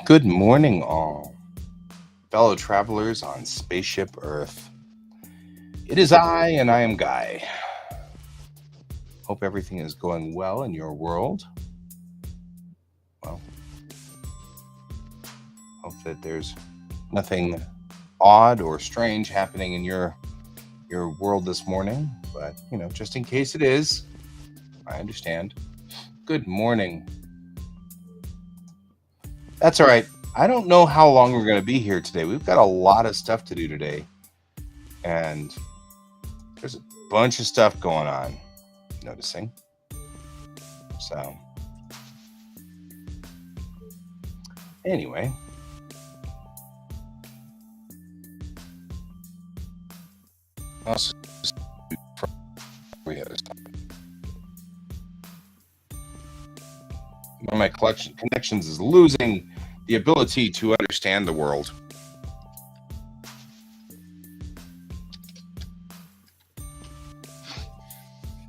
Good morning, all fellow travelers on spaceship Earth. It is I, and I am Guy. Hope everything is going well in your world. Well, hope that there's nothing odd or strange happening in your world this morning. But just in case it is, I understand. Good morning. That's all right. I don't know how long we're going to be here today. We've got a lot of stuff to do today, and there's a bunch of stuff going on. Noticing. So, anyway, also we had one of my connections is losing the ability to understand the world.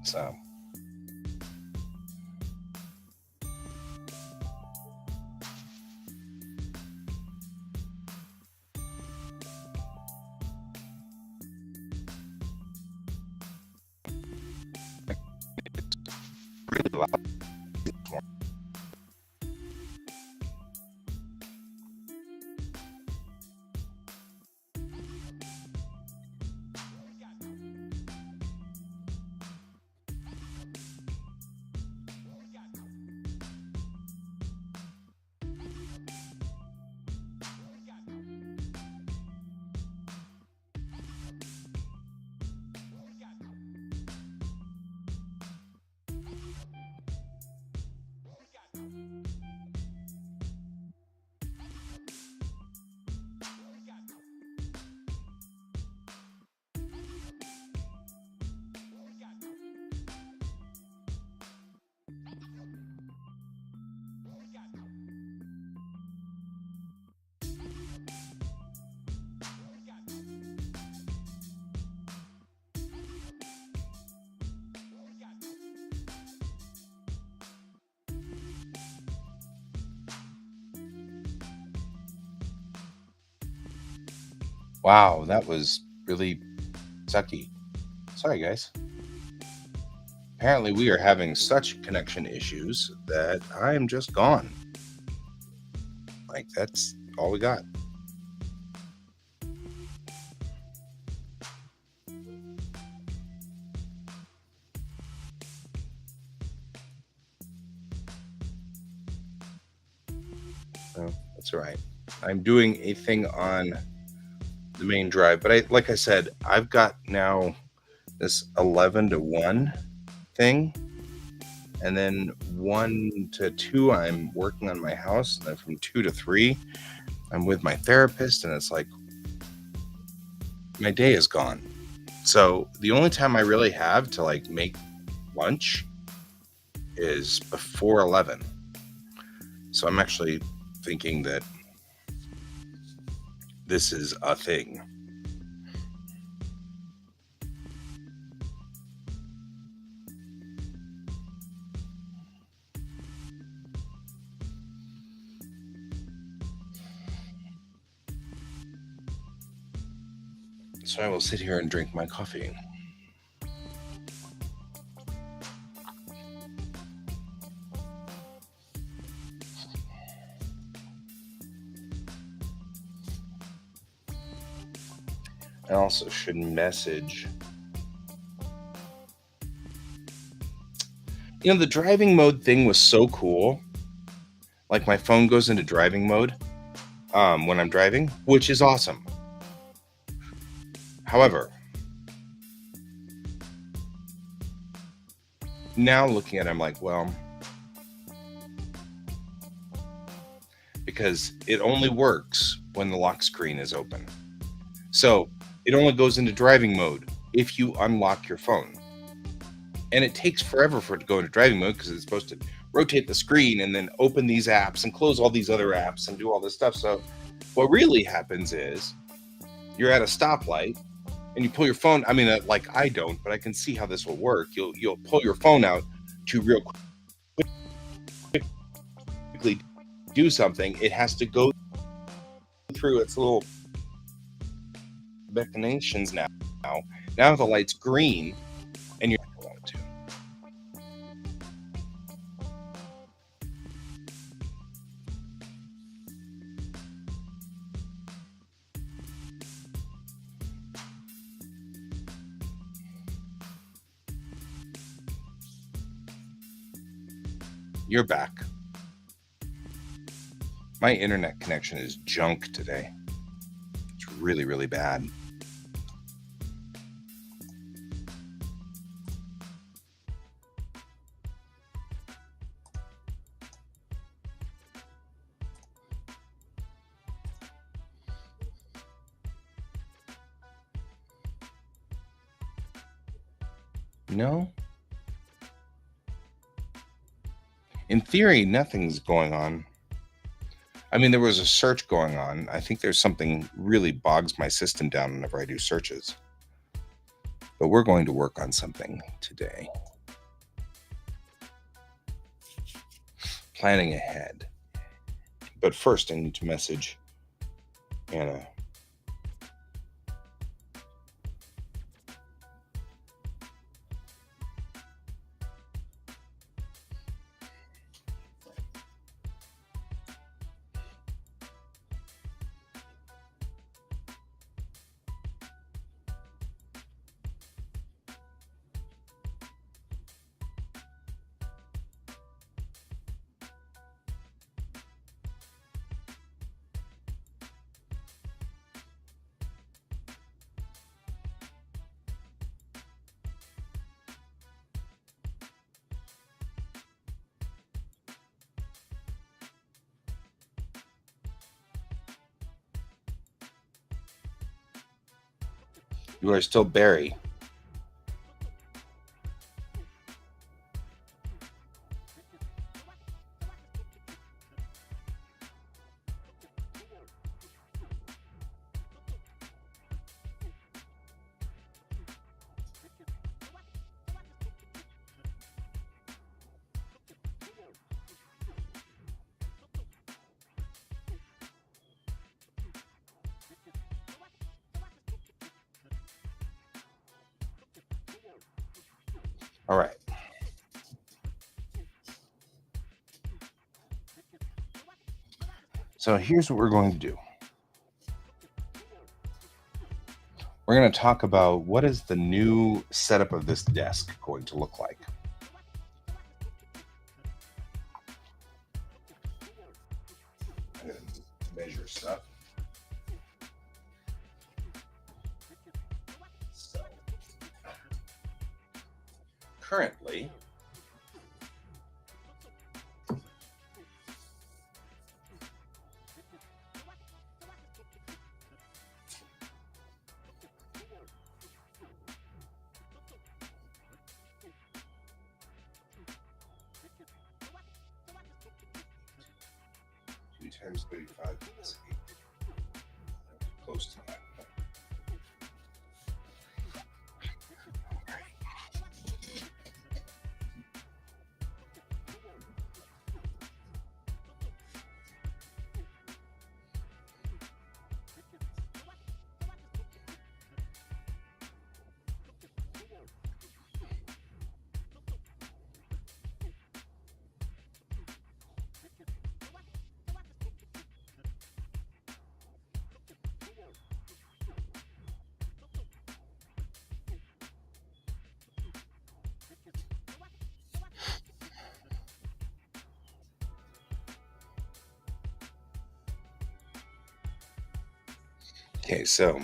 So. Really loud. Wow, that was really sucky. Sorry, guys. Apparently, we are having such connection issues that I am just gone. Like, that's all we got. Oh, that's all right. I'm doing a thing on the main drive, but like I said, I've got now this 11 to 1 thing, and then 1 to 2 I'm working on my house, and then from 2 to 3 I'm with my therapist, and it's like my day is gone. So the only time I really have to like make lunch is before 11. So I'm actually thinking that this is a thing. So I will sit here and drink my coffee. I also should message. The driving mode thing was so cool. Like my phone goes into driving mode when I'm driving, which is awesome. However, now looking at it, I'm like, well, because it only works when the lock screen is open. So it only goes into driving mode if you unlock your phone. And it takes forever for it to go into driving mode because it's supposed to rotate the screen and then open these apps and close all these other apps and do all this stuff. So what really happens is you're at a stoplight and you pull your phone. I mean, like I don't, but I can see how this will work. You'll pull your phone out to real quickly do something, it has to go through its little machinations now. Now the light's green, and you're not going to. You're back. My internet connection is junk today. It's really, really bad. No? In theory, nothing's going on. I mean, there was a search going on. I think there's something really bogs my system down whenever I do searches. But we're going to work on something today. Planning ahead. But first, I need to message Anna. You are still Barry. All right. So here's what we're going to do. We're going to talk about what is the new setup of this desk going to look like. I'm going to measure stuff. So, currently, times 35 is 8. Close to that. Okay, so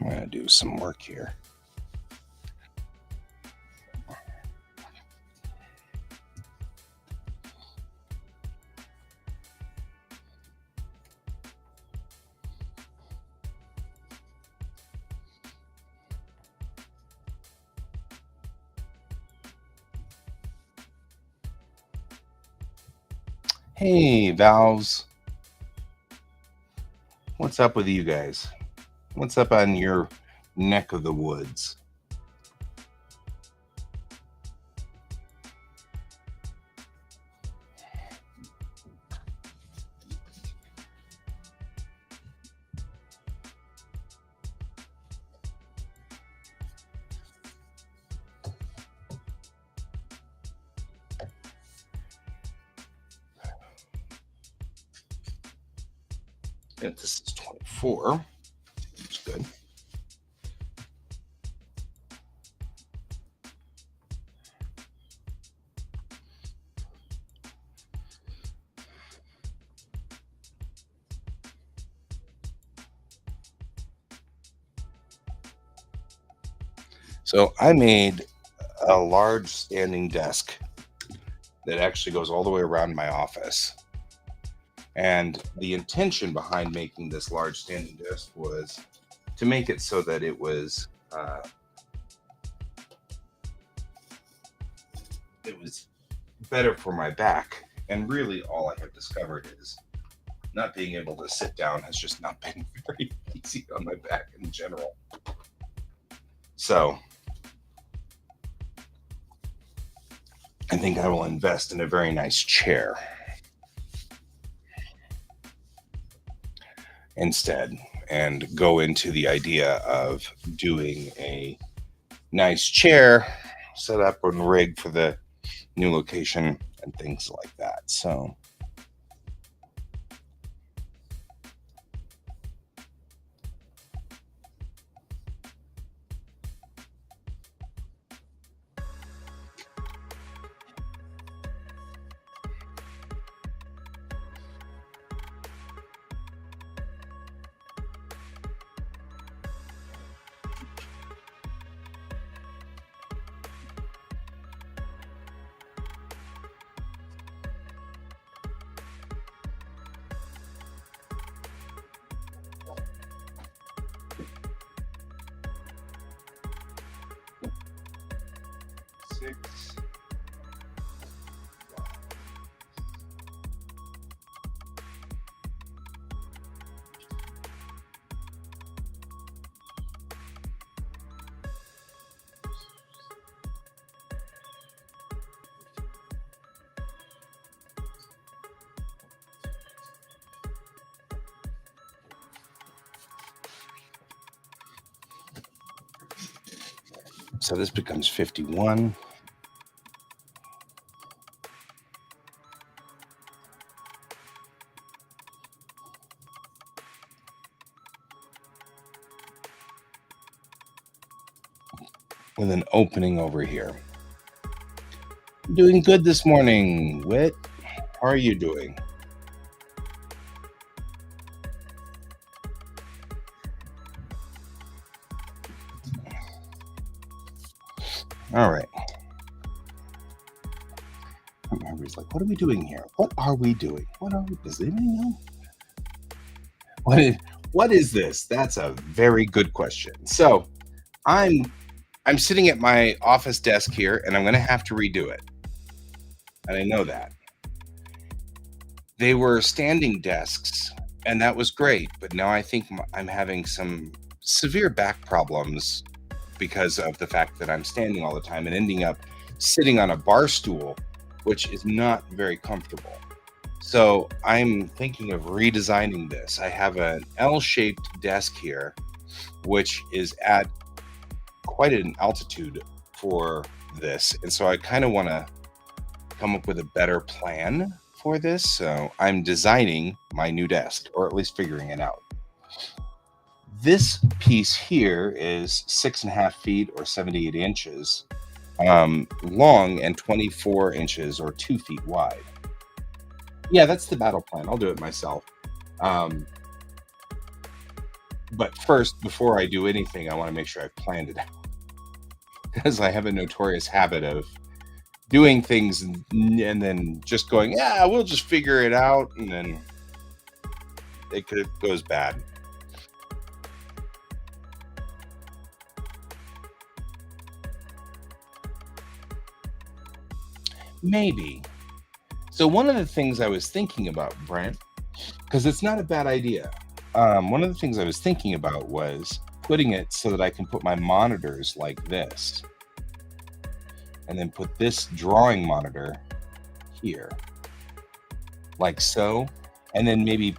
I'm going to do some work here. Hey, Valves. What's up with you guys? What's up on your neck of the woods? And this is 24. That's good. So I made a large standing desk that actually goes all the way around my office. And the intention behind making this large standing desk was to make it so that it was better for my back. And really, all I have discovered is not being able to sit down has just not been very easy on my back in general. So I think I will invest in a very nice chair instead and go into the idea of doing a nice chair set up and rig for the new location and things like that. So six. So this becomes 51. With an opening over here. Doing good this morning, Whit. How are you doing? All right. Everybody's like, what are we doing here? What are we doing? What are we? Does anybody know? What is this? That's a very good question. So I'm sitting at my office desk here, and I'm going to have to redo it. And I know that. They were standing desks, and that was great. But now I think I'm having some severe back problems because of the fact that I'm standing all the time and ending up sitting on a bar stool, which is not very comfortable. So I'm thinking of redesigning this. I have an L-shaped desk here, which is at quite an altitude for this. And so I kind of want to come up with a better plan for this. So I'm designing my new desk, or at least figuring it out. This piece here is 6.5 feet or 78 inches long and 24 inches or 2 feet wide. Yeah, that's the battle plan. I'll do it myself. But first, before I do anything, I want to make sure I've planned it out. Because I have a notorious habit of doing things and then just going, yeah, we'll just figure it out. And then it goes bad. Maybe. So one of the things I was thinking about, Brent, because it's not a bad idea. One of the things I was thinking about was putting it so that I can put my monitors like this. And then put this drawing monitor here. Like so. And then maybe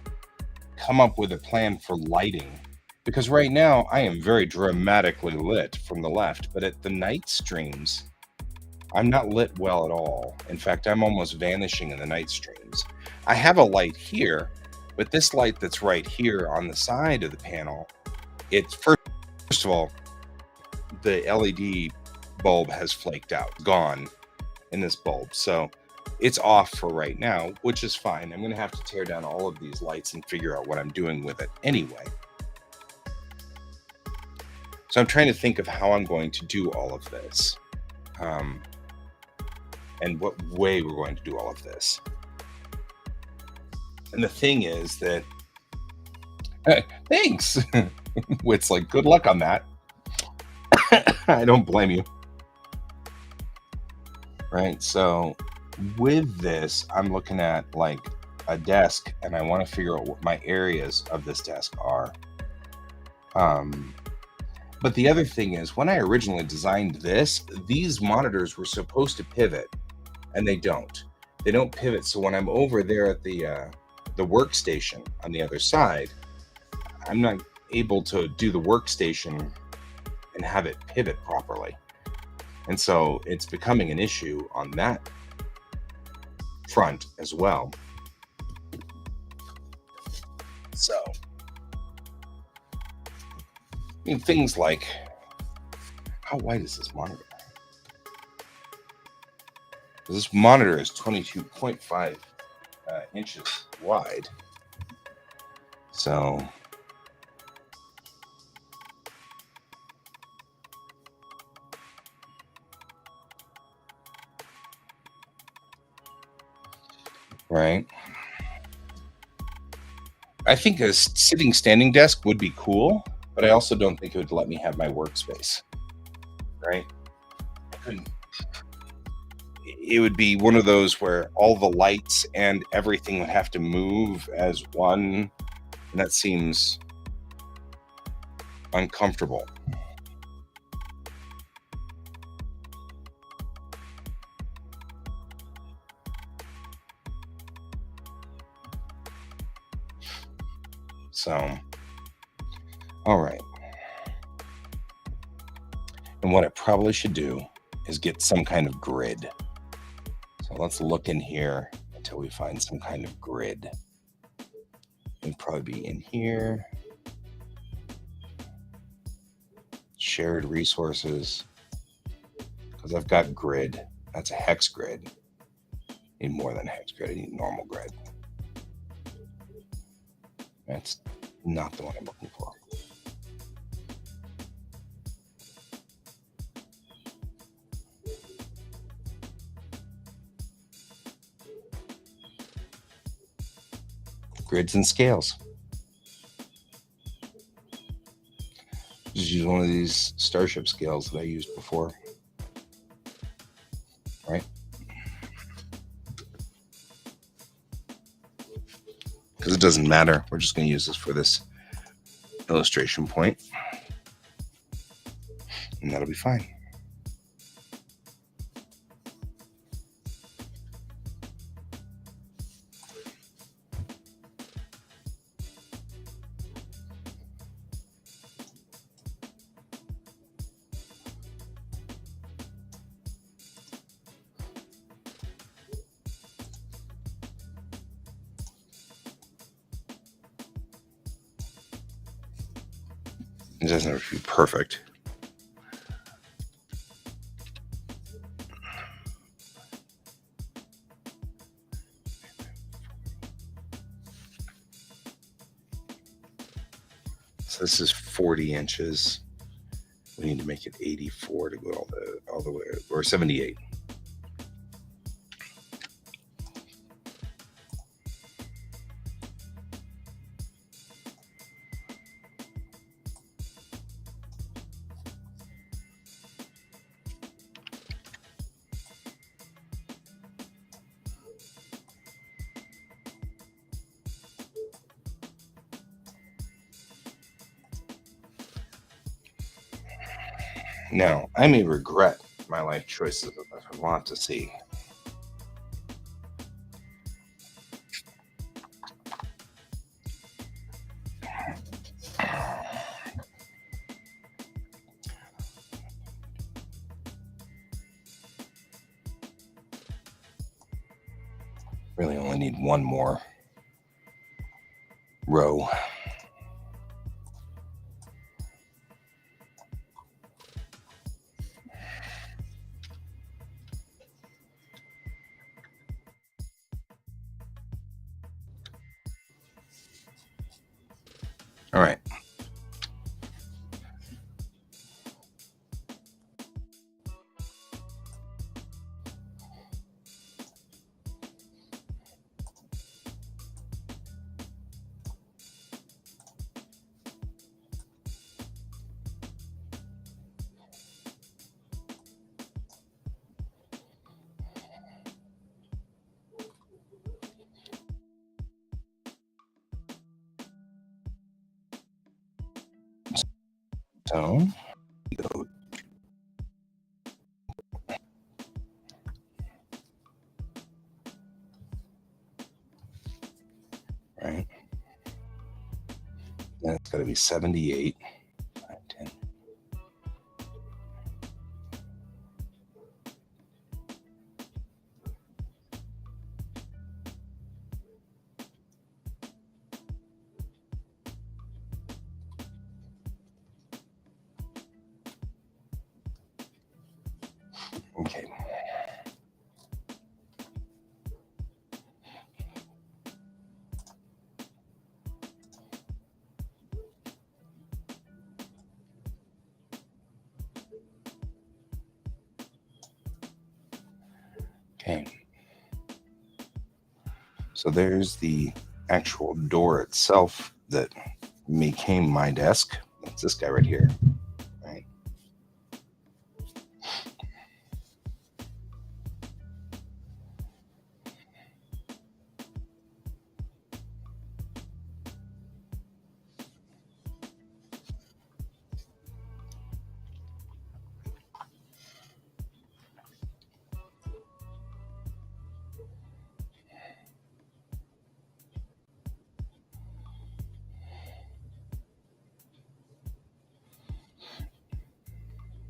come up with a plan for lighting. Because right now I am very dramatically lit from the left, but at the night streams, I'm not lit well at all. In fact, I'm almost vanishing in the night streams. I have a light here, But this light that's right here on the side of the panel, it's first of all, the LED bulb has flaked out, gone in this bulb. So it's off for right now, which is fine. I'm going to have to tear down all of these lights and figure out what I'm doing with it anyway. So I'm trying to think of how I'm going to do all of this, and what way we're going to do all of this. And the thing is that, thanks. It's like, good luck on that. I don't blame you. Right. So with this, I'm looking at like a desk, and I want to figure out what my areas of this desk are. But the other thing is, when I originally designed this, these monitors were supposed to pivot, and they don't. They don't pivot. So when I'm over there at the workstation on the other side, I'm not able to do the workstation and have it pivot properly. And so it's becoming an issue on that front as well. So, I mean, things like, how wide is this monitor? This monitor is 22.5 inches wide. So, right. I think a sitting standing desk would be cool, but I also don't think it would let me have my workspace. Right. I couldn't. It would be one of those where all the lights and everything would have to move as one, and that seems uncomfortable. So, all right. And what I probably should do is get some kind of grid. So let's look in here until we find some kind of grid. It'd probably be in here. Shared resources. Because I've got grid. That's a hex grid. I need more than a hex grid. I need normal grid. That's not the one I'm looking for. Grids and scales. Just use one of these Starship scales that I used before. Right? Because it doesn't matter. We're just going to use this for this illustration point. And that'll be fine. It doesn't have to be perfect. So this is 40 inches. We need to make it 84 to go all the way, or 78. Now, I may regret my life choices if I want to see. Really only need one more. row. All right. So go. Right. Then it's got to be 78. 10. Okay. Okay. So there's the actual door itself that became my desk. That's this guy right here. Right.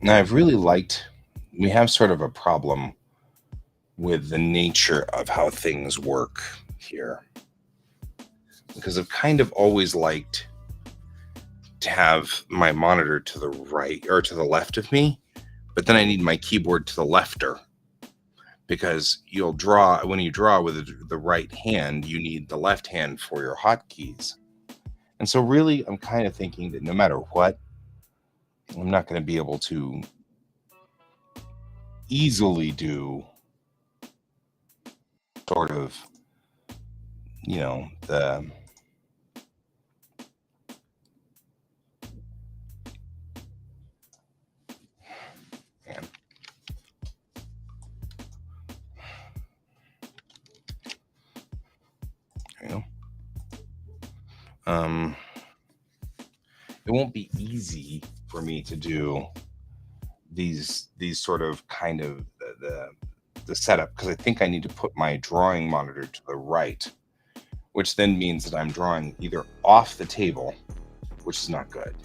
Now I've really liked, we have sort of a problem with the nature of how things work here, because I've kind of always liked to have my monitor to the right or to the left of me, but then I need my keyboard to the lefter, because you'll draw, when you draw with the right hand, you need the left hand for your hotkeys. And so really I'm kind of thinking that no matter what, I'm not going to be able to easily do sort of, the, man, you know, it won't be easy for me to do these sort of kind of the setup, because I think I need to put my drawing monitor to the right, which then means that I'm drawing either off the table, which is not good.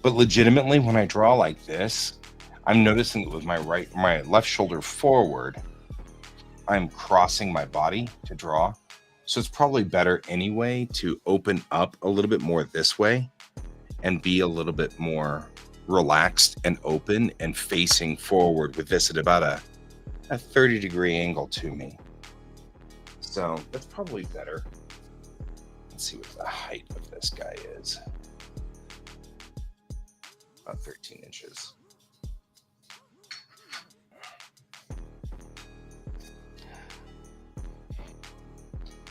But legitimately, when I draw like this, I'm noticing that with my left shoulder forward, I'm crossing my body to draw. So it's probably better anyway to open up a little bit more this way and be a little bit more relaxed and open and facing forward with this at about a 30-degree angle to me. So that's probably better. Let's see what the height of this guy is. About 13 inches.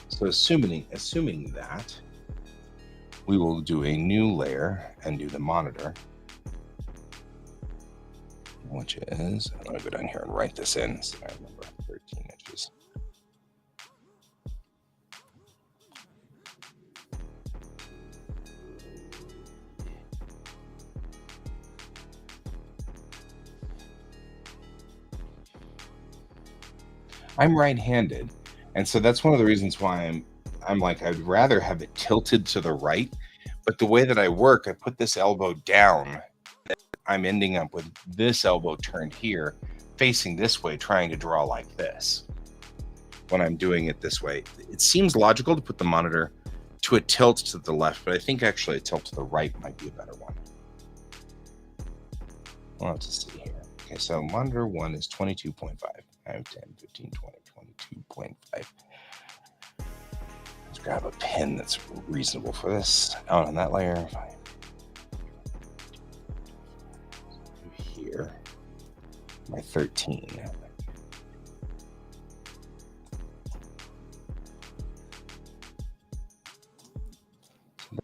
So assuming that, we will do a new layer and do the monitor, which is, I'm going to go down here and write this in so I remember, 13 inches. I'm right-handed, and so that's one of the reasons why I'm like, I'd rather have it tilted to the right, but the way that I work, I put this elbow down, I'm ending up with this elbow turned here, facing this way, trying to draw like this. when I'm doing it this way. It seems logical to put the monitor to a tilt to the left, but I think actually a tilt to the right might be a better one. We'll have to see here. Okay, so monitor 1 is 22.5. 5, 10, 15, 20, 22.5. Let's grab a pen that's reasonable for this. Out on that layer. Here. My 13.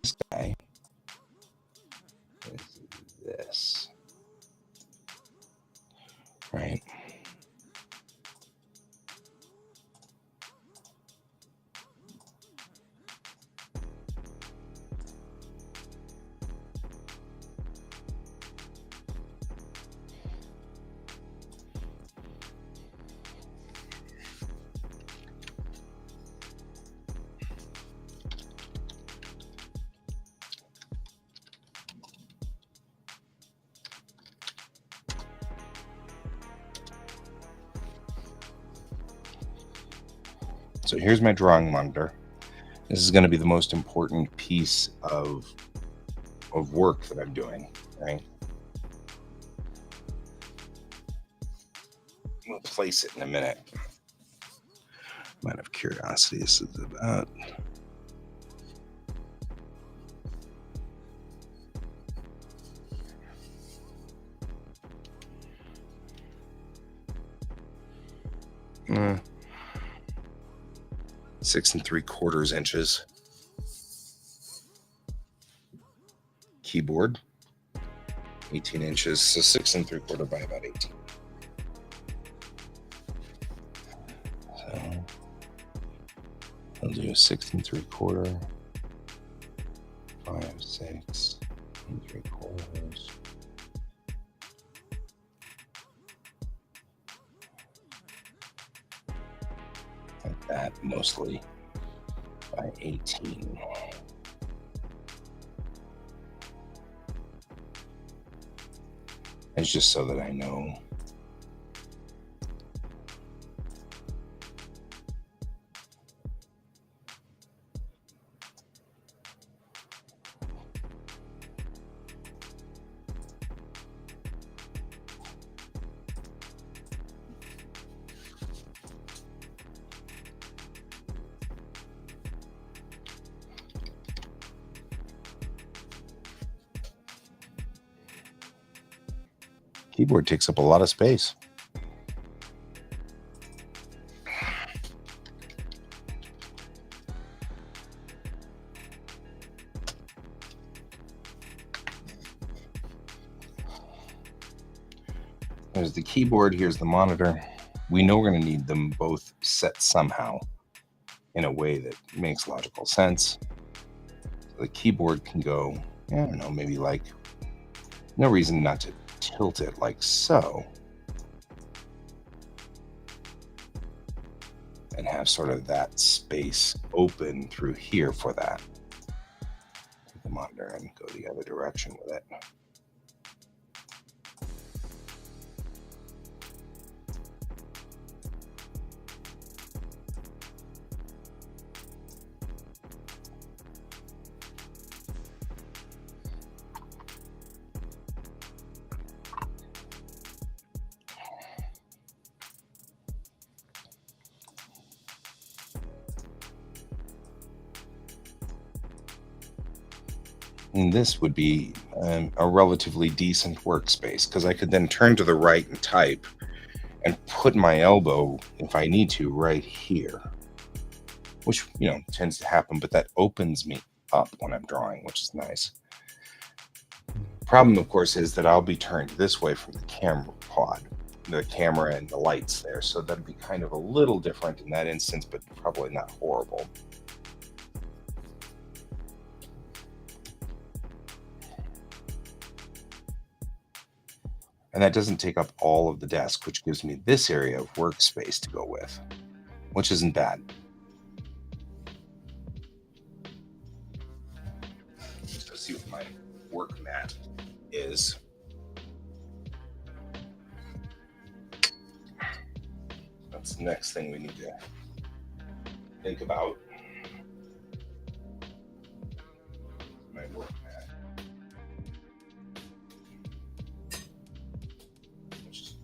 This guy is this. Right. So here's my drawing monitor. This is going to be the most important piece of work that I'm doing, right? We'll place it in a minute. Out of curiosity, this is about uh, 6 3/4 inches. Keyboard 18 inches, so 6 3/4 by about 18. So I'll do 6 3/4, 5, 6 3/4. Like that, mostly by 18. It's just so that I know. Keyboard takes up a lot of space. There's the keyboard, here's the monitor. We know we're going to need them both set somehow in a way that makes logical sense. So the keyboard can go, I don't know, maybe like, no reason not to tilt it like so. And have sort of that space open through here for that. Take the monitor and go the other direction with it. And this would be a relatively decent workspace because I could then turn to the right and type and put my elbow, if I need to, right here, which, tends to happen, but that opens me up when I'm drawing, which is nice. Problem, of course, is that I'll be turned this way from the camera pod, the camera and the lights there. So that'd be kind of a little different in that instance, but probably not horrible. And that doesn't take up all of the desk, which gives me this area of workspace to go with, which isn't bad. Just to see what my work mat is. That's the next thing we need to think about my work mat, which is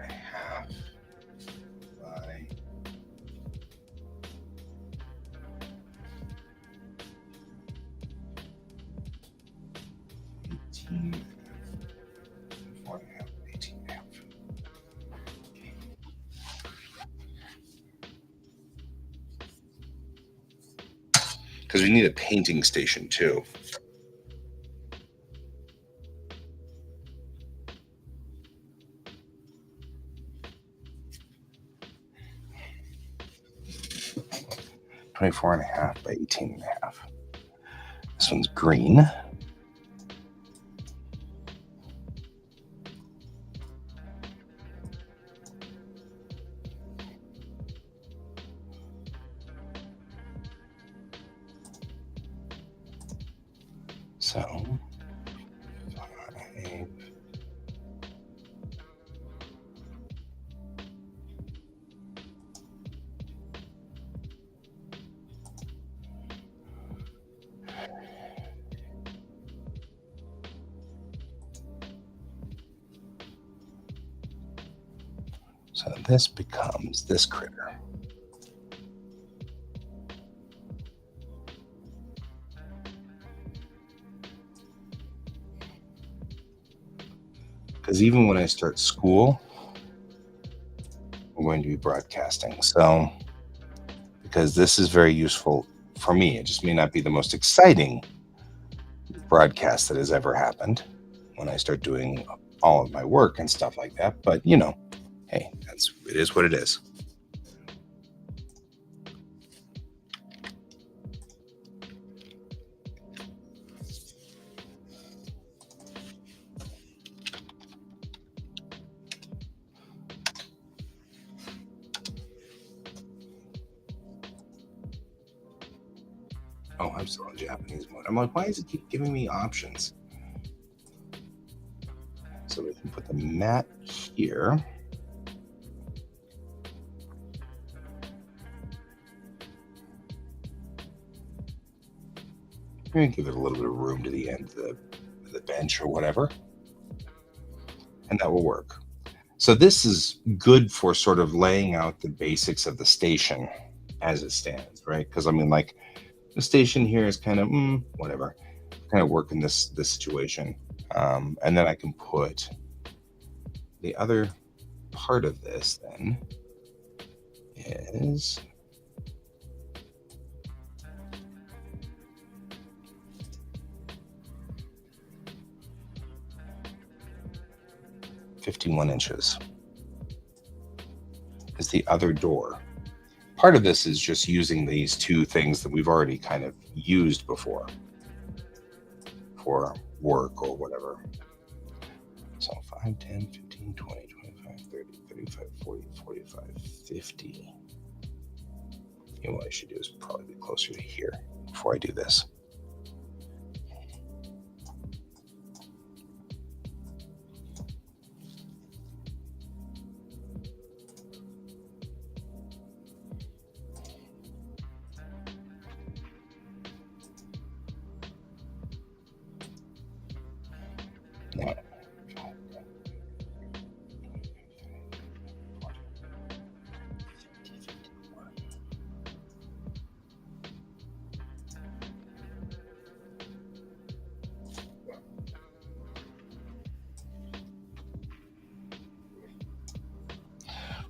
a half by 18, 4.5, 18.5. Because we need a painting station too. $24.5 by 18.5. This one's green. So, 5. So this becomes this critter. Because even when I start school, I'm going to be broadcasting. So, because this is very useful for me, it just may not be the most exciting broadcast that has ever happened when I start doing all of my work and stuff like that. But, you know, hey, it is what it is. Oh, I'm still in Japanese mode. I'm like, why does it keep giving me options? So we can put the mat here. We're going to give it a little bit of room to the end of the bench or whatever. And that will work. So this is good for sort of laying out the basics of the station as it stands, right? Because I mean, like, the station here is kind of whatever, kind of work in this situation, and then I can put the other part of this. Then is .51 inches. Is the other door. Part of this is just using these two things that we've already kind of used before for work or whatever. So 5, 10, 15, 20, 25, 30, 35, 40, 45, 50. You know what I should do is probably be closer to here before I do this.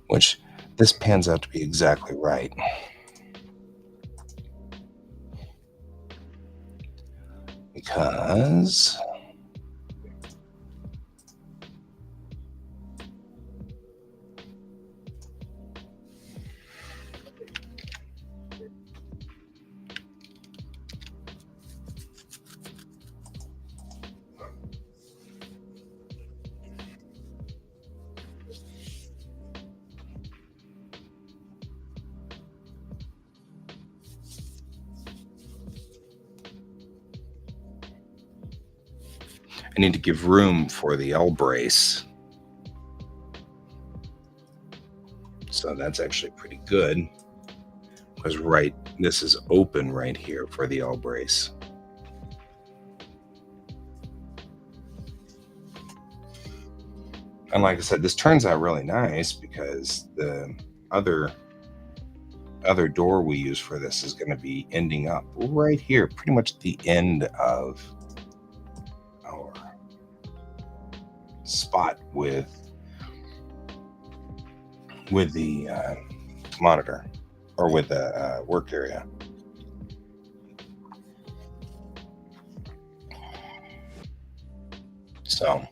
Which this pans out to be exactly right. Because I need to give room for the L brace. So that's actually pretty good. Because this is open right here for the L brace. And like I said, this turns out really nice because the other door we use for this is going to be ending up right here, pretty much at the end of our spot with the monitor, or with the work area. So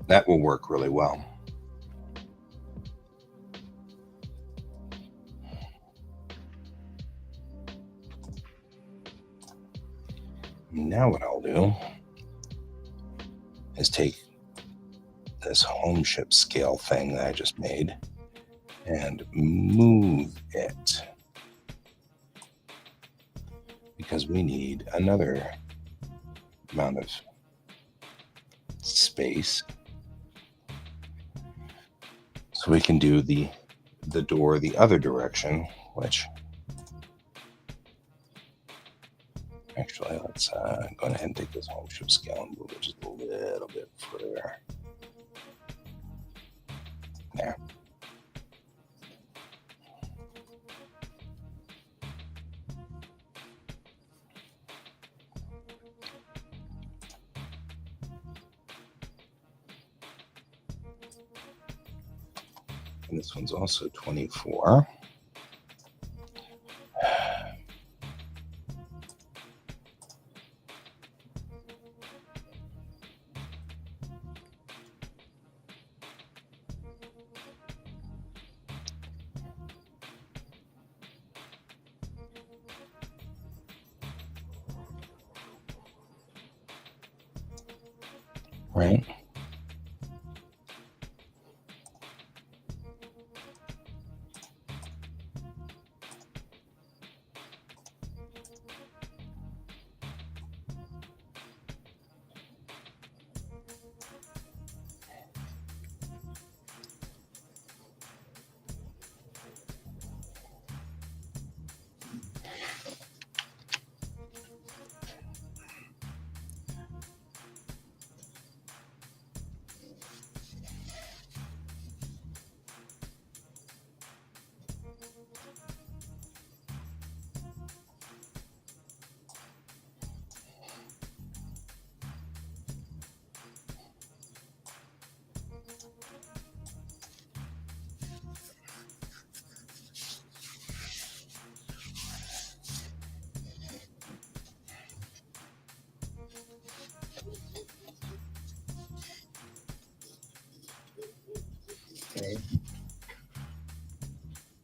that will work really well. Now what I'll do is take this home ship scale thing that I just made and move it, because we need another amount of space so we can do the door the other direction, which actually, let's go ahead and take this home ship scale and move it just a little bit further. There. And this one's also 24. Right. Okay.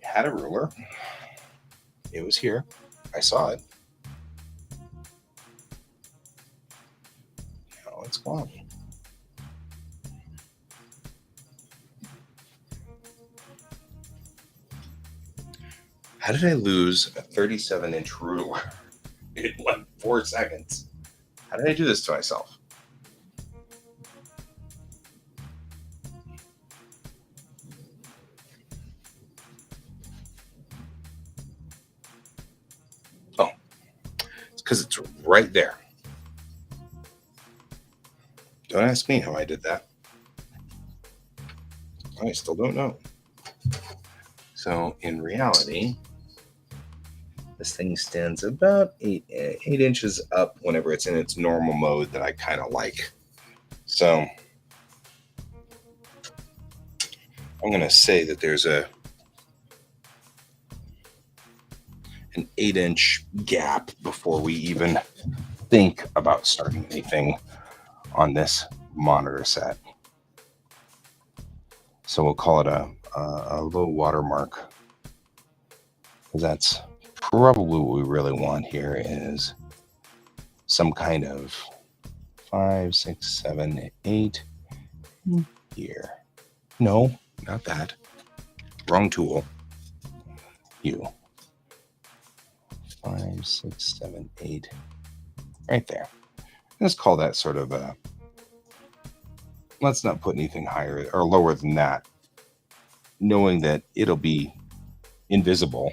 Had a ruler. It was here. I saw it. Now it's gone. How did I lose a 37-inch ruler in like 4 seconds? How did I do this to myself? Oh, it's because it's right there. Don't ask me how I did that. I still don't know. So in reality, this thing stands about 8 inches up whenever it's in its normal mode that I kind of like. So I'm going to say that there's an 8-inch gap before we even think about starting anything on this monitor set. So we'll call it a low water mark, because that's probably what we really want here, is some kind of 5, 6, 7, 8 here. No, not that. Wrong tool. You. 5, 6, 7, 8. Right there. Let's call that sort of a. Let's not put anything higher or lower than that, knowing that it'll be invisible.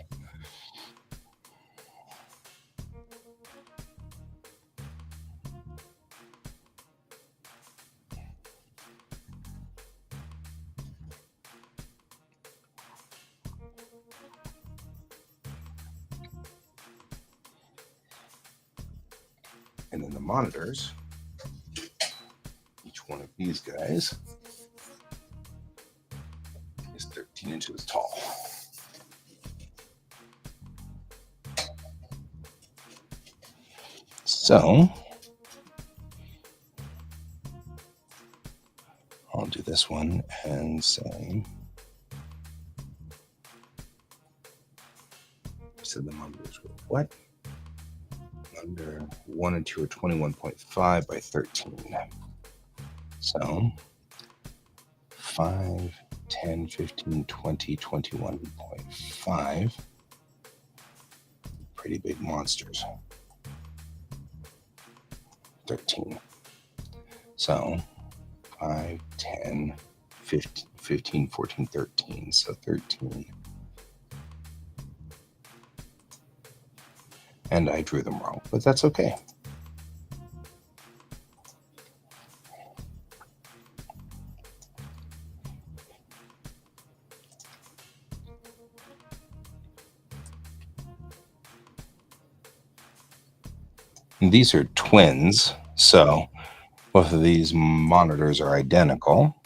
And then the monitors, each one of these guys is 13 inches tall. So I'll do this one and say, so the monitors were what? Under 1 and 2 are 21.5 by 13. So 5, 10, 15, 20, 21.5. Pretty big monsters. 13. So 5, 10, 15, 14, 13. So 13. And I drew them wrong, but that's okay. And these are twins, so both of these monitors are identical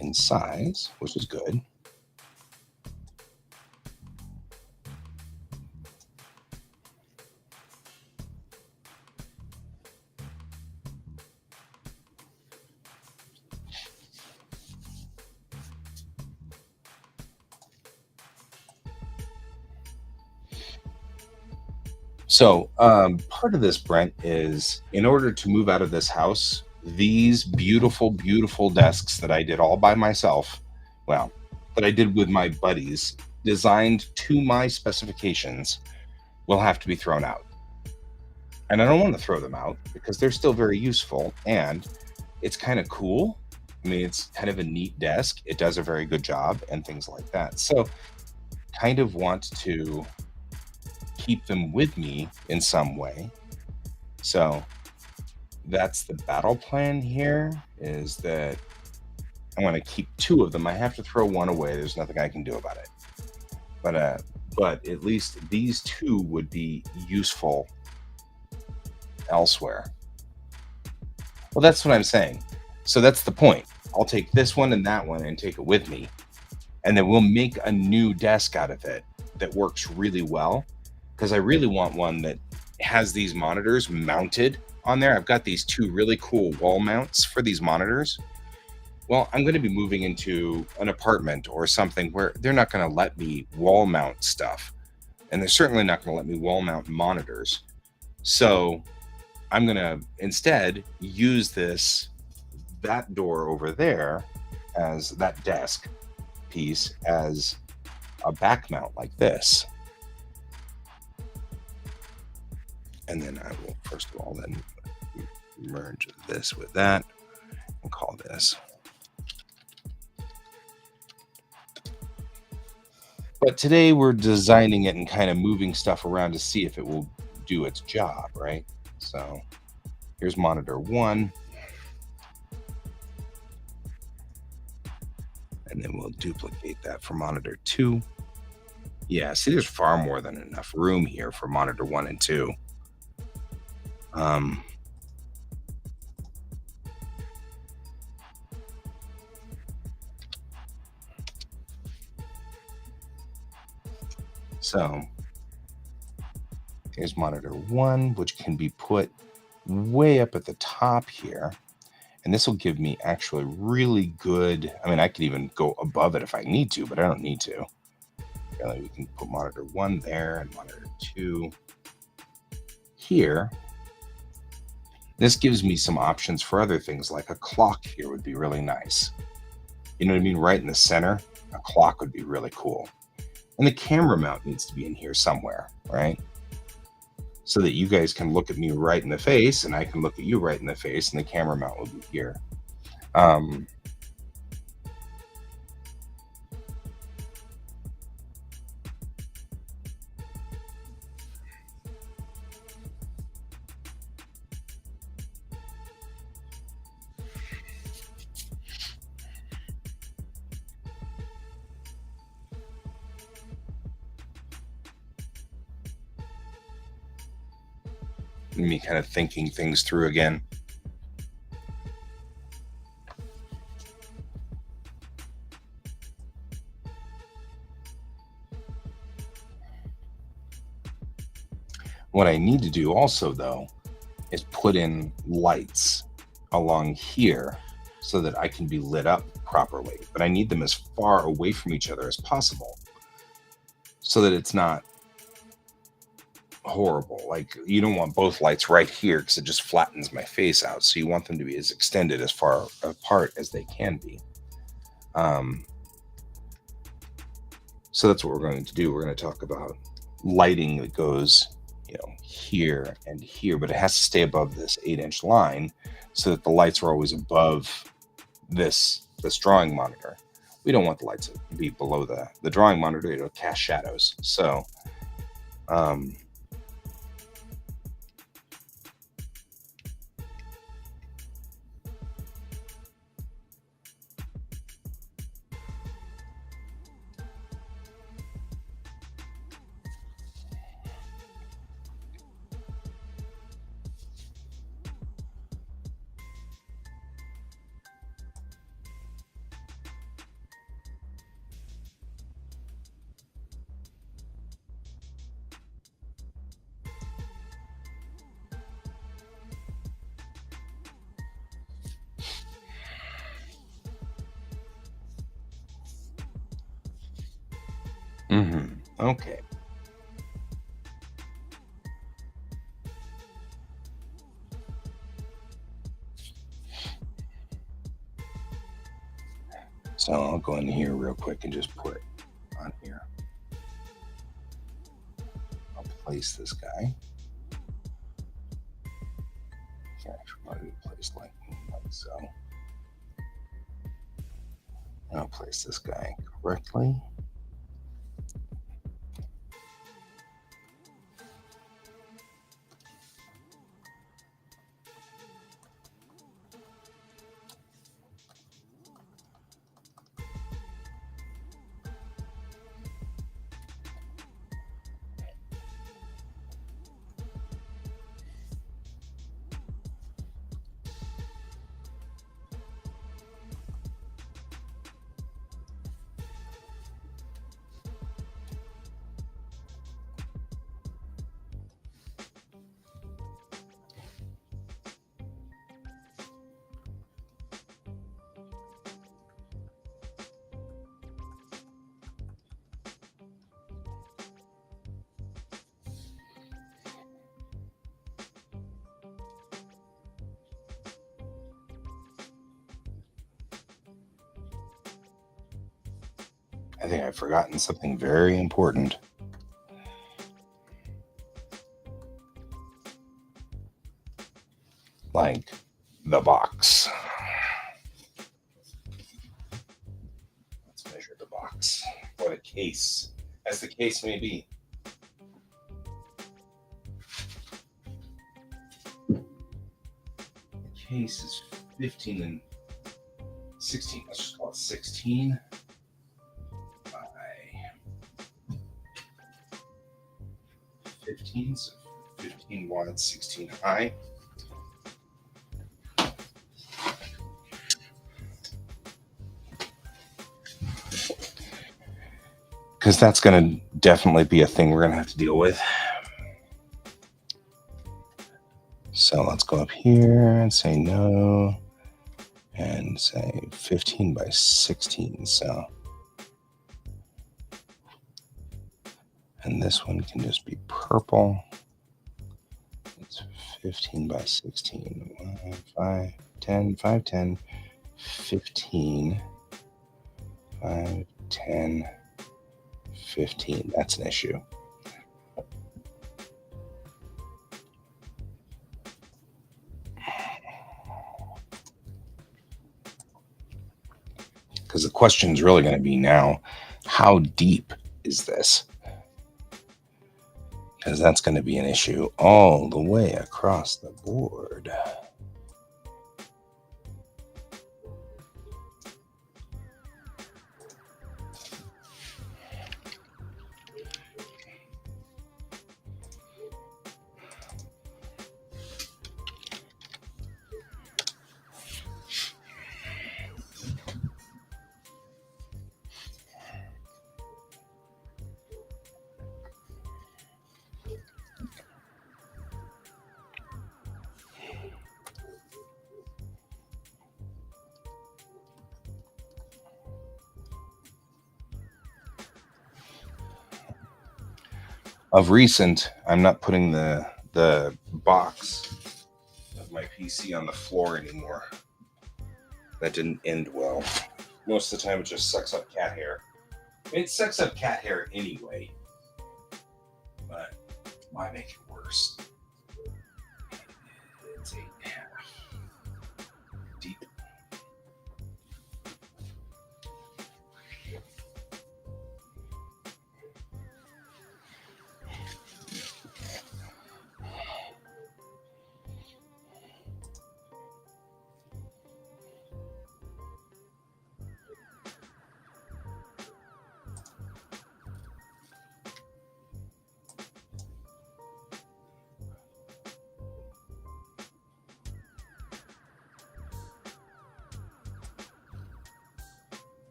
in size, which is good. So part of this, Brent, is in order to move out of this house, these beautiful, beautiful desks that I did all by myself, well, that I did with my buddies, designed to my specifications, will have to be thrown out. And I don't want to throw them out because they're still very useful and it's kind of cool. I mean, it's kind of a neat desk. It does a very good job and things like that. So kind of want to keep them with me in some way. So that's the battle plan here, is that I want to keep 2 of them. I have to throw 1 away. There's nothing I can do about it. But at least these 2 would be useful elsewhere. Well, that's what I'm saying. So that's the point. I'll take this one and that one and take it with me. And then we'll make a new desk out of it that works really well. Because I really want one that has these monitors mounted on there. I've got these 2 really cool wall mounts for these monitors. Well, I'm going to be moving into an apartment or something where they're not going to let me wall mount stuff. And they're certainly not going to let me wall mount monitors. So I'm going to instead use that door over there as that desk piece as a back mount like this. And then I will, first of all, then merge this with that and call this. But today we're designing it and kind of moving stuff around to see if it will do its job, right? So here's monitor 1. And then we'll duplicate that for monitor 2. Yeah, see, there's far more than enough room here for monitor 1 and 2. So here's monitor 1, which can be put way up at the top here. And this will give me actually really good, I mean, I could even go above it if I need to, but I don't need to. Really, we can put monitor 1 there and monitor 2 here. This gives me some options for other things, like a clock here would be really nice. You know what I mean? Right in the center, a clock would be really cool. And the camera mount needs to be in here somewhere, right? So that you guys can look at me right in the face and I can look at you right in the face, and the camera mount will be here. me kind of thinking things through again. What I need to do also, though, is put in lights along here so that I can be lit up properly. But I need them as far away from each other as possible so that it's not horrible. Like, you don't want both lights right here because it just flattens my face out. So you want them to be as extended as far apart as they can be. So that's what we're going to do. We're going to talk about lighting that goes, here and here, but it has to stay above this 8-inch line so that the lights are always above this drawing monitor. We don't want the lights to be below the drawing monitor. It'll cast shadows. So, okay. So I'll go in here real quick and just put on here. I'll place this guy. Okay, I should be placed like so. I'll place this guy correctly. I think I've forgotten something very important. Like the box. Let's measure the box. Or the case, as the case may be. The case is 15 and 16. Let's just call it 16 by 15. So 15 wide, 16 high. Because that's going to definitely be a thing we're going to have to deal with. So let's go up here and say no. And say 15 by 16. So, and this one can just be purple. It's 15 by 16. 5, 10, 5, 10, 15, 5, 10, 15. That's an issue. Because the question is really going to be now, how deep is this? Because that's going to be an issue all the way across the board. Of recent, I'm not putting the box of my PC on the floor anymore. That didn't end well. Most of the time, it just sucks up cat hair. It sucks up cat hair anyway, but why make it worse? It's 8.5 deep.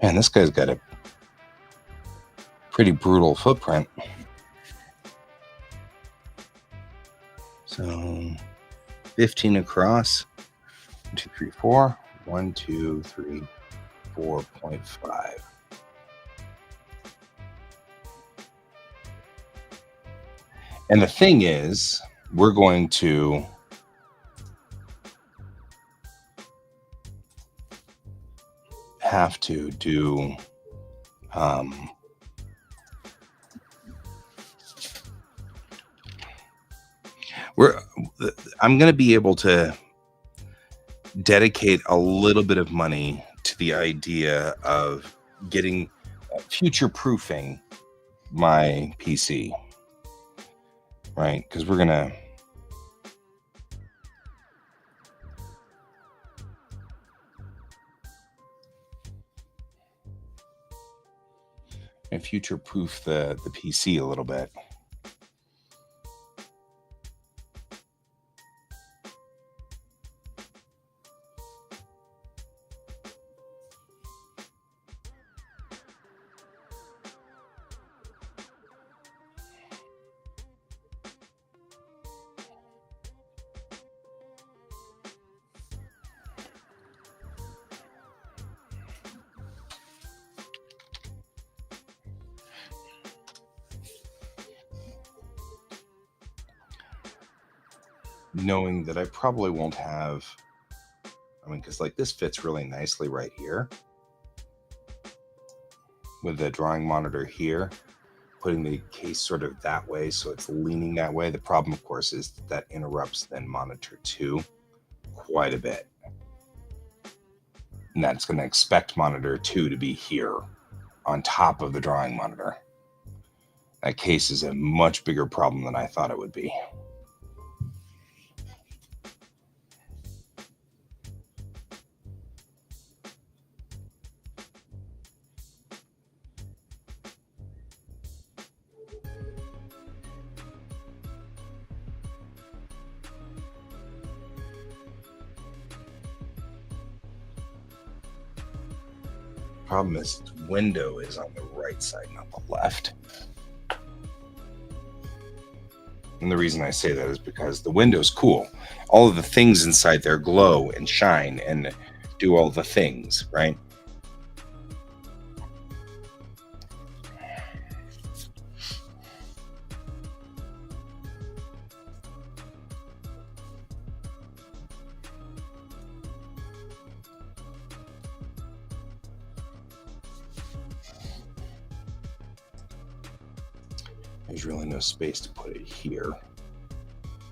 Man, this guy's got a pretty brutal footprint. So 15 across. 1, 2, 3, 4. 1, 2, 3, 4.5. And the thing is, we're going to have to do I'm going to be able to dedicate a little bit of money to the idea of getting future-proofing my PC, right? Because we're going to future-proof the PC a little bit. Knowing that I probably won't have, because like this fits really nicely right here with the drawing monitor here, putting the case sort of that way so it's leaning that way. The problem, of course, is that interrupts then monitor 2 quite a bit. And that's going to expect monitor 2 to be here on top of the drawing monitor. That case is a much bigger problem than I thought it would be. Problem is, its window is on the right side, not the left. And the reason I say that is because the window's cool. All of the things inside there glow and shine and do all the things, right? There's really no space to put it here.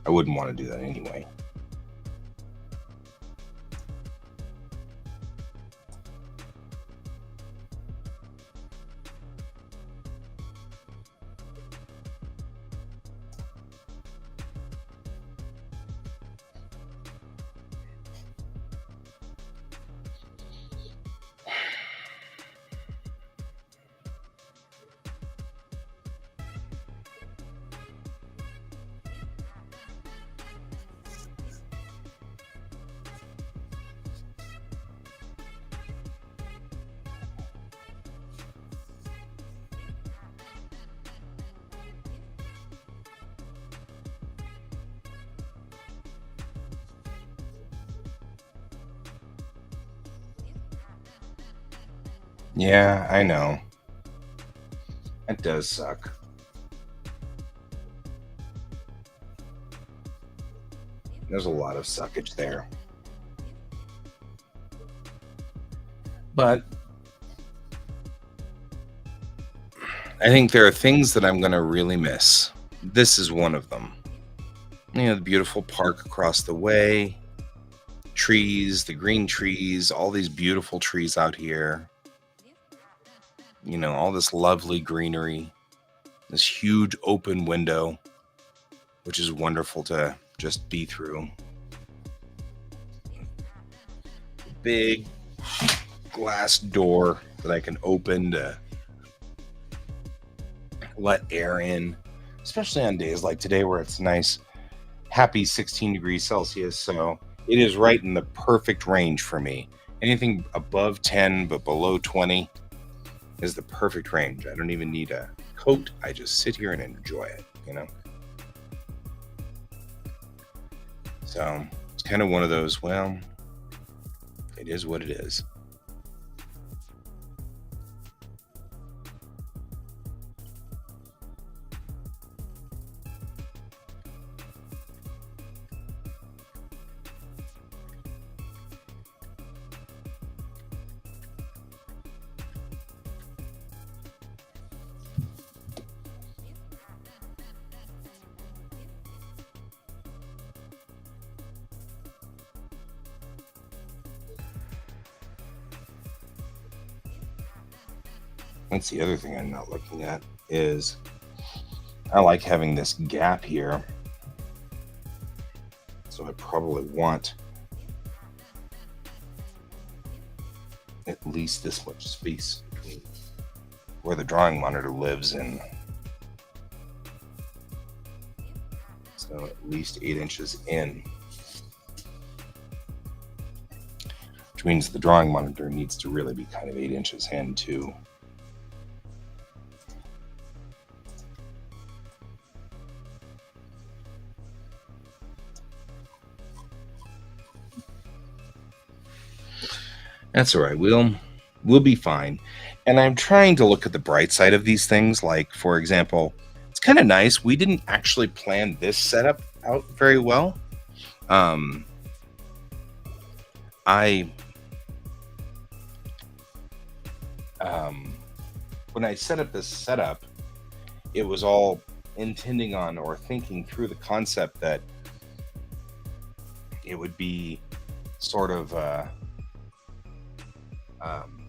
I wouldn't want to do that anyway. Yeah, I know. It does suck. There's a lot of suckage there. But I think there are things that I'm going to really miss. This is one of them. You know, the beautiful park across the way, trees, the green trees, all these beautiful trees out here. You know, all this lovely greenery, this huge open window, which is wonderful to just be through. Big glass door that I can open to let air in, especially on days like today where it's nice, happy 16 degrees Celsius. So it is right in the perfect range for me. Anything above 10 but below 20 is the perfect range. I don't even need a coat. I just sit here and enjoy it, you know? So it's kind of one of those, well, it is what it is. That's the other thing I'm not looking at is I like having this gap here. So I probably want at least this much space between where the drawing monitor lives and so at least 8 inches in. Which means the drawing monitor needs to really be kind of 8 inches in too. That's all right. We'll be fine. And I'm trying to look at the bright side of these things. Like, for example, it's kind of nice. We didn't actually plan this setup out very well. Um, I when I set up this setup, it was all intending on or thinking through the concept that it would be sort of um,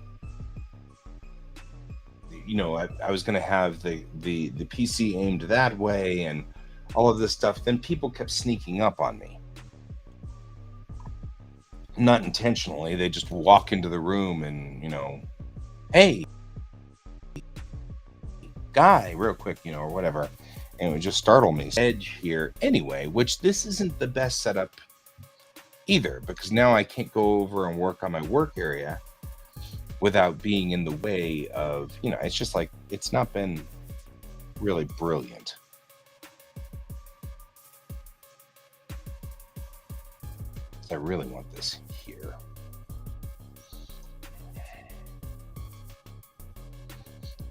you know, I was going to have the PC aimed that way and all of this stuff. Then people kept sneaking up on me, not intentionally. They just walk into the room and, you know, hey, guy, real quick, you know, or whatever, and it would just startle me. Edge here anyway, which this isn't the best setup either, because now I can't go over and work on my work area without being in the way of, you know, it's just like it's not been really brilliant. I really want this here.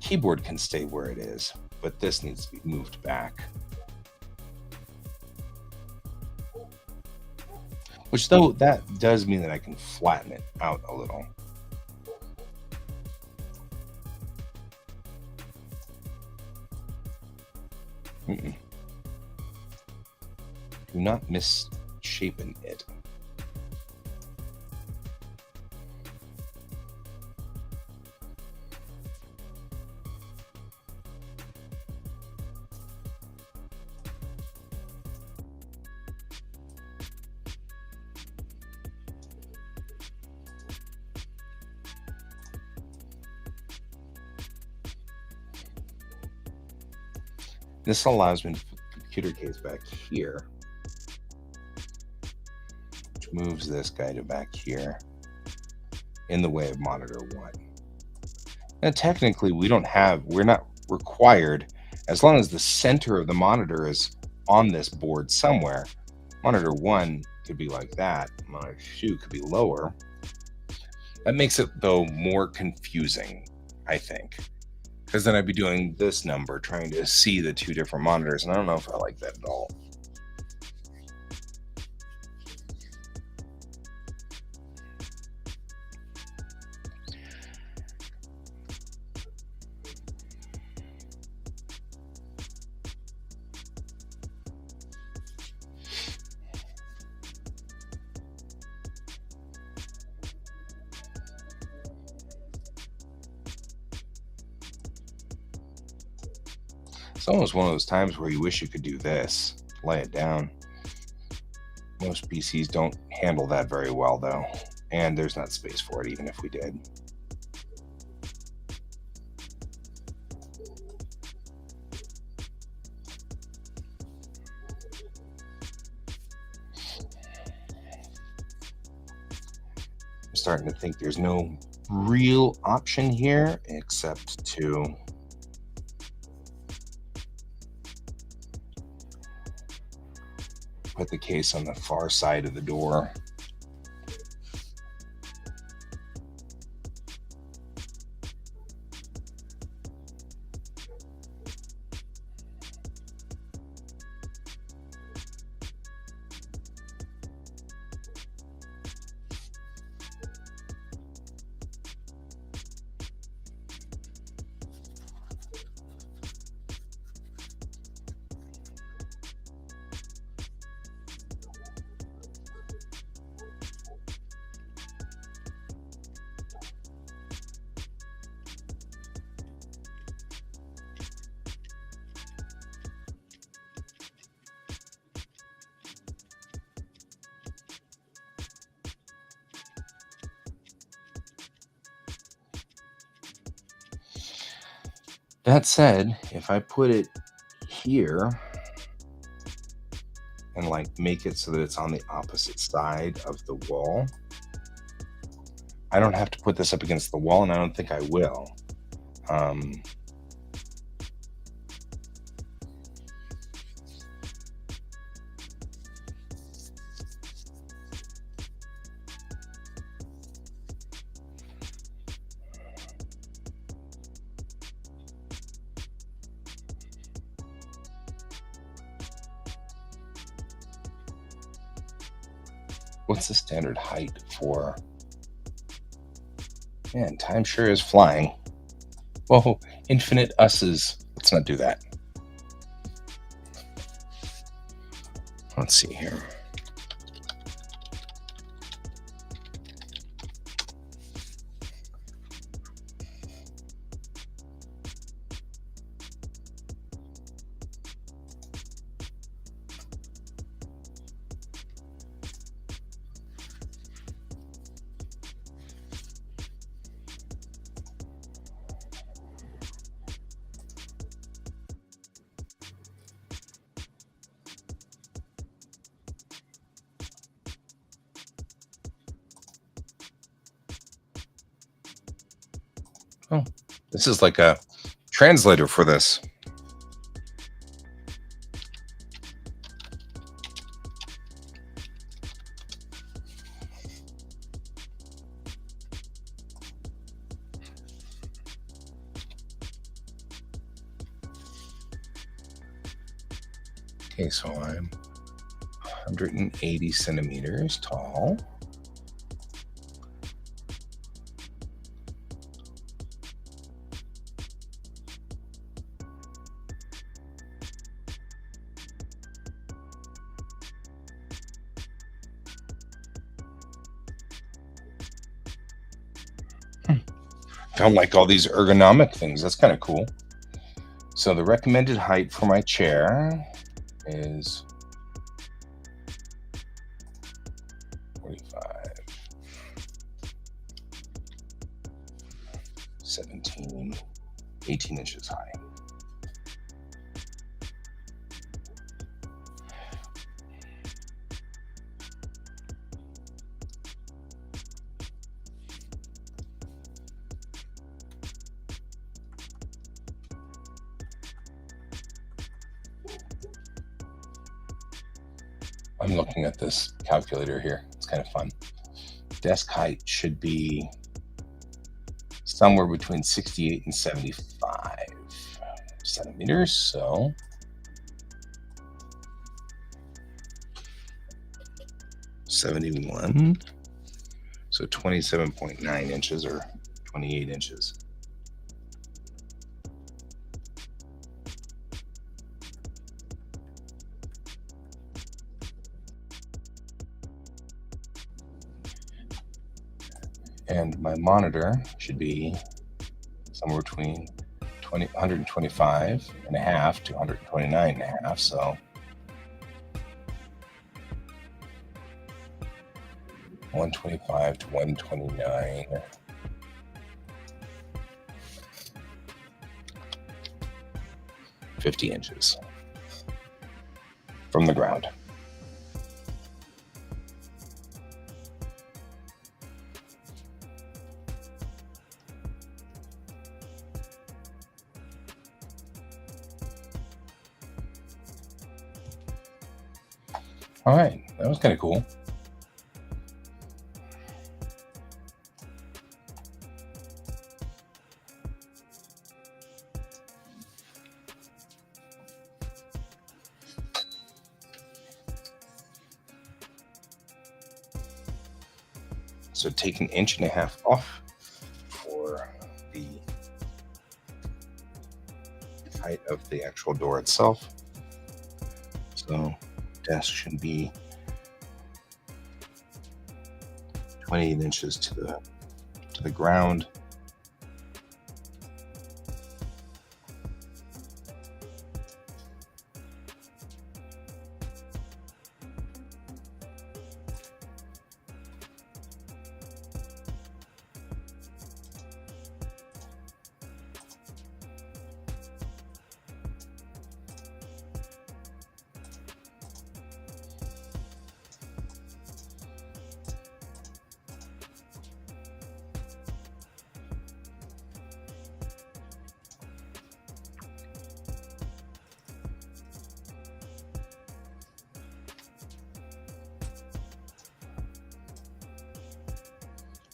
Keyboard can stay where it is, but this needs to be moved back. Which, though, that does mean that I can flatten it out a little. Mm-mm. Do not misshapen it. This allows me to put the computer case back here, which moves this guy to back here in the way of monitor 1. Now, technically, we're not required, as long as the center of the monitor is on this board somewhere. Monitor 1 could be like that, monitor 2 could be lower. That makes it, though, more confusing, I think. Because then I'd be doing this number, trying to see the two different monitors, and I don't know if I like that at all. It's almost one of those times where you wish you could do this, lay it down. Most PCs don't handle that very well, though, and there's not space for it, even if we did. I'm starting to think there's no real option here except to put the case on the far side of the door. That said, if I put it here and like make it so that it's on the opposite side of the wall, I don't have to put this up against the wall, and I don't think I will. What's the standard height for? Man, time sure is flying. Whoa, infinite us's. Let's not do that. Let's see here. Oh, this is like a translator for this. Okay, so I'm 180 centimeters tall. Found like all these ergonomic things. That's kind of cool. So the recommended height for my chair is 45, 17, 18 inches high. I'm looking at this calculator here. It's kind of fun. Desk height should be somewhere between 68 and 75 centimeters. So 71. So 27.9 inches or 28 inches. And my monitor should be somewhere between 125 and a half to 129 and a half. So 125 to 129. 50 inches from the ground. All right, that was kind of cool. So take 1.5 inches off for the height of the actual door itself. So desk should be 28 inches to the ground.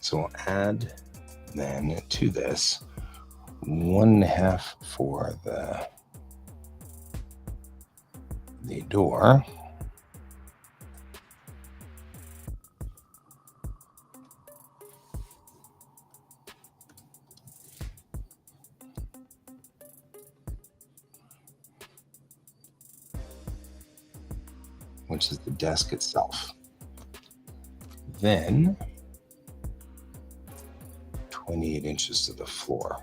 So we'll add then to this 1.5 for the door. Which is the desk itself. Then 28 inches to the floor.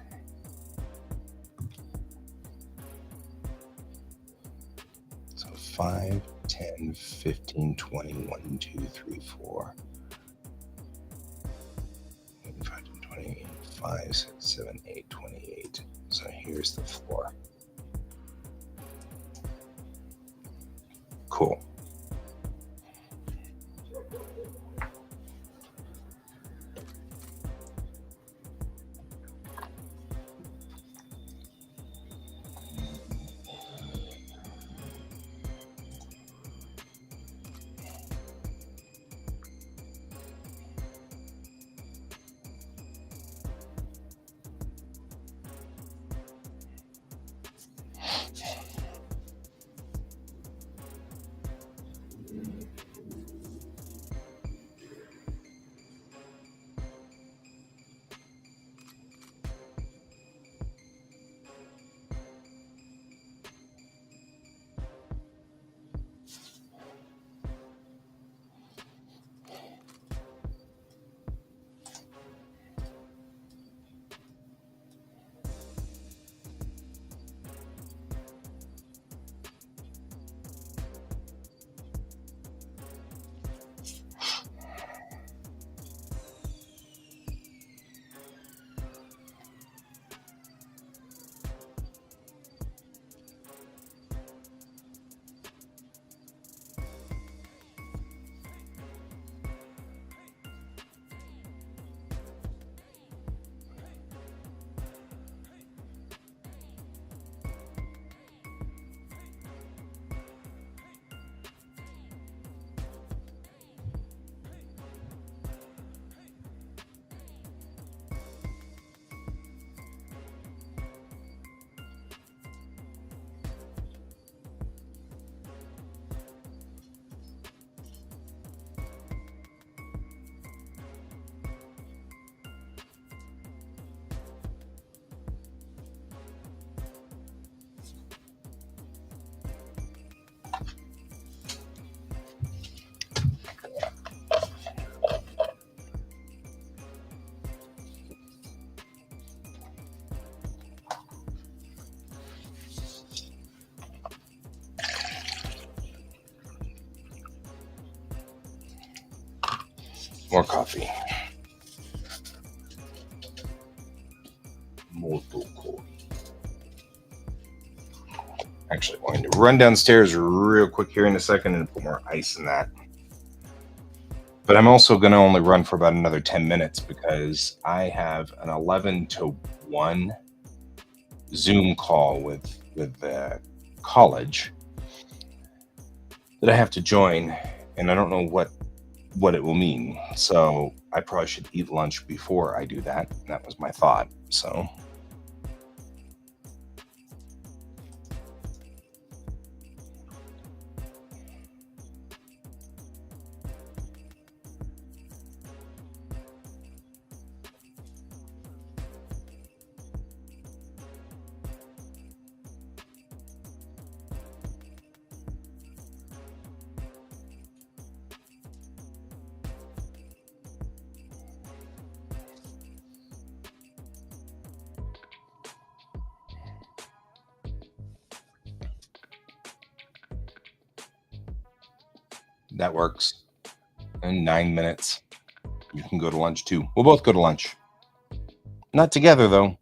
So 5, 10, 15, 20, 1, 2, 3, 4. 5, 20, 5, 6, 7, 8, 28. So here's the floor. Cool. More coffee. Moto coffee. Actually, I'm going to run downstairs real quick here in a second and put more ice in that. But I'm also going to only run for about another 10 minutes because I have an 11 to 1 Zoom call with the college that I have to join, and I don't know what it will mean. So I probably should eat lunch before I do that. That was my thought. So that works. In 9 minutes, you can go to lunch too. We'll both go to lunch. Not together, though.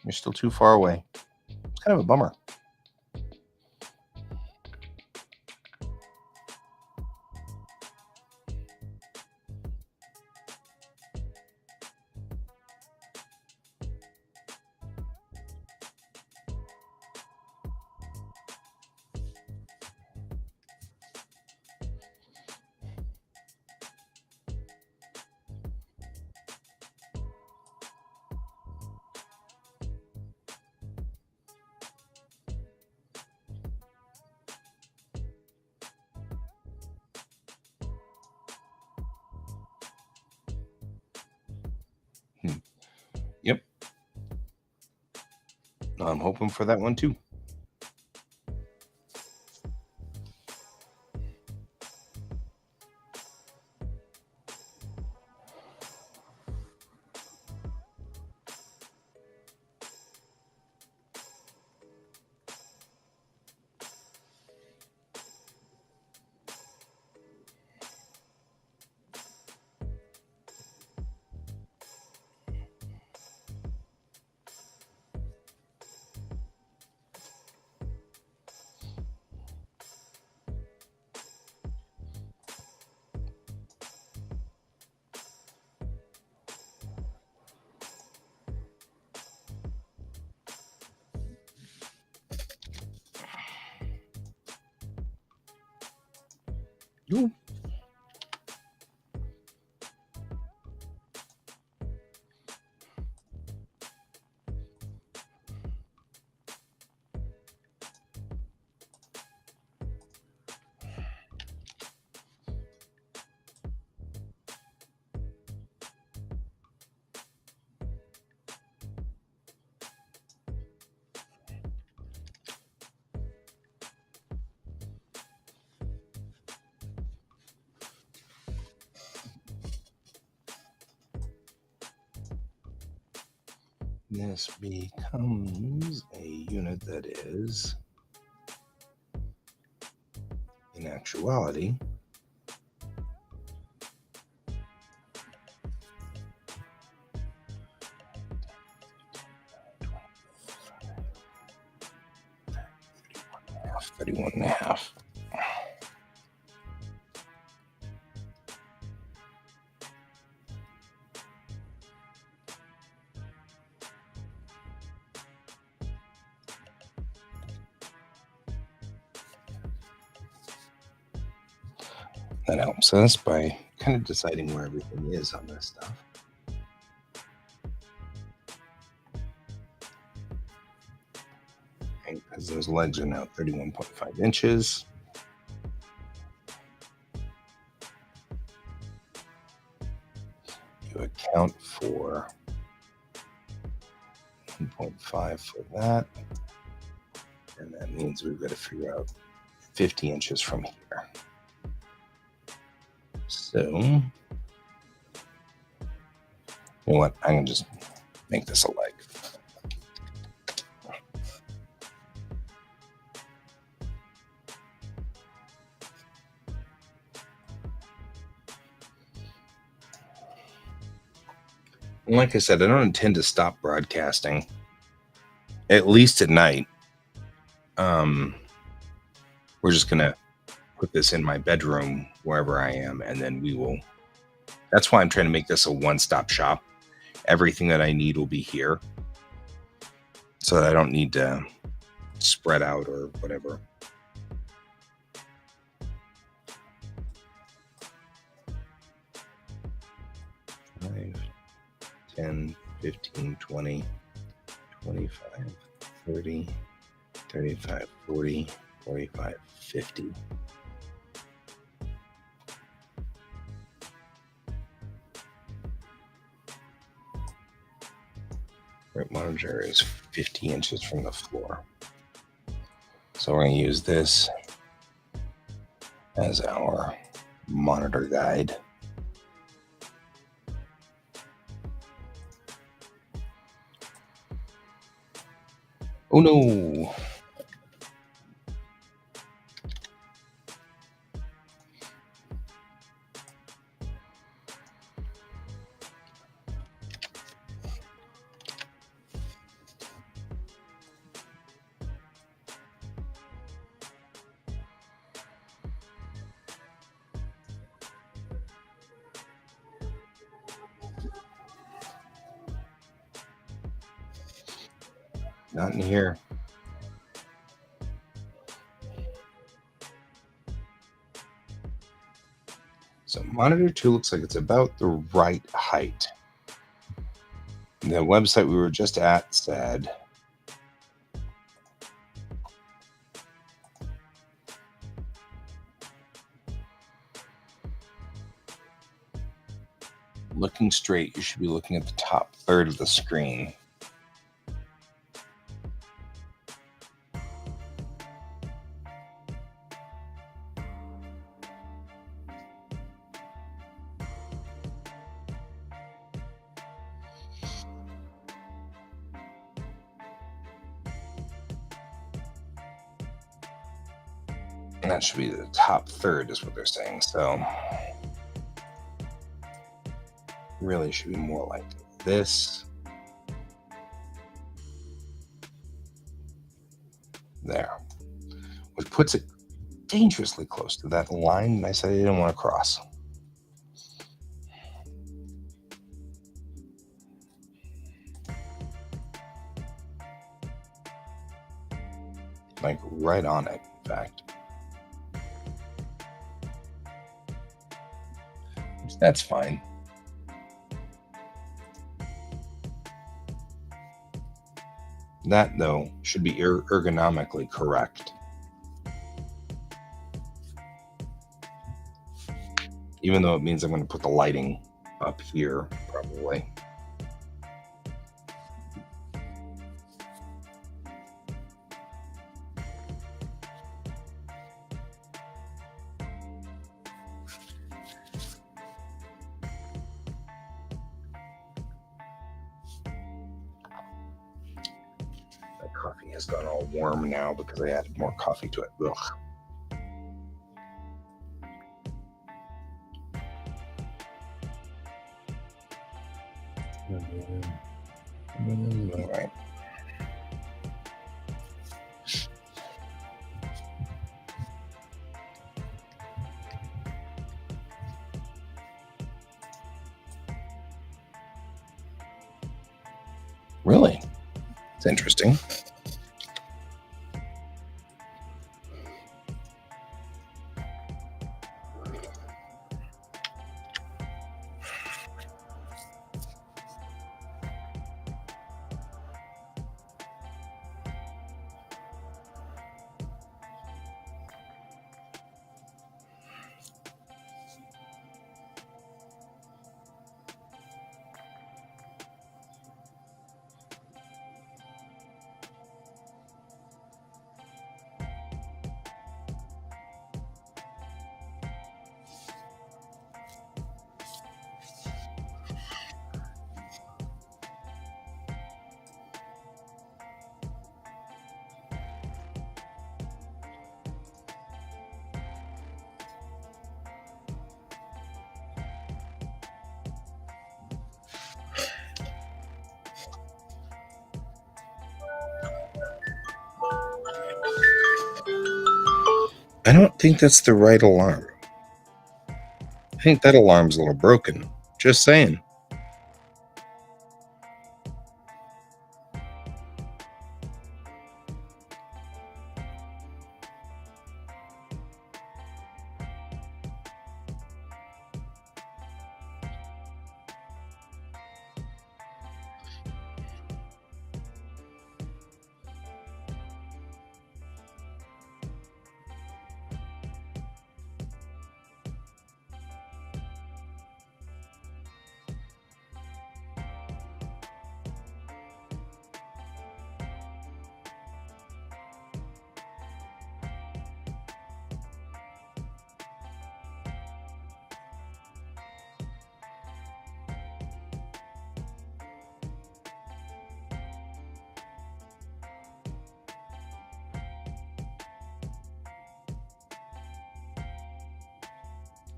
You're still too far away. It's kind of a bummer. Yep. I'm hoping for that one too. Ooh. This becomes a unit that is, in actuality, half, 31 and a half. That helps us by kind of deciding where everything is on this stuff. Because those legs are now 31.5 inches. You account for 1.5 for that. And that means we've got to figure out 50 inches from here. So, you know what? I'm going to just make this a leg. And like I said, I don't intend to stop broadcasting, at least at night. We're just gonna put this in my bedroom wherever I am, and then we will. That's why I'm trying to make this a one-stop shop. Everything that I need will be here, so that I don't need to spread out or whatever. Five, 10, 15, 20, 25, 30, 35, 40, 45, 50. Right monitor is 50 inches from the floor. So we're going to use this as our monitor guide. Oh no! Not in here. So monitor 2 looks like it's about the right height. The website we were just at said looking straight, you should be looking at the top third of the screen. And that should be the top third is what they're saying. So really should be more like this. There. Which puts it dangerously close to that line I said I didn't want to cross. Like right on it, in fact. Which that's fine. That, though, should be ergonomically correct. Even though it means I'm going to put the lighting up here, probably. My coffee has gone all warm now because I added more coffee to it. Ugh. All right. Really? It's interesting. I don't think that's the right alarm. I think that alarm's a little broken. Just saying.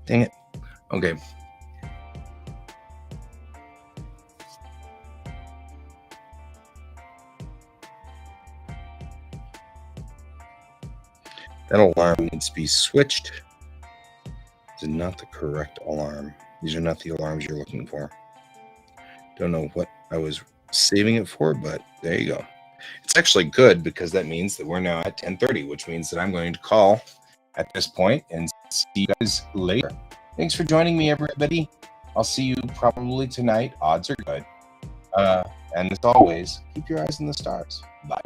Dang it. Okay. That alarm needs to be switched. This is not the correct alarm. These are not the alarms you're looking for. Don't know what I was saving it for, but there you go. It's actually good because that means that we're now at 10:30, which means that I'm going to call at this point and see you guys later. Thanks for joining me, everybody. I'll see you probably tonight. Odds are good. And as always, keep your eyes on the stars. Bye.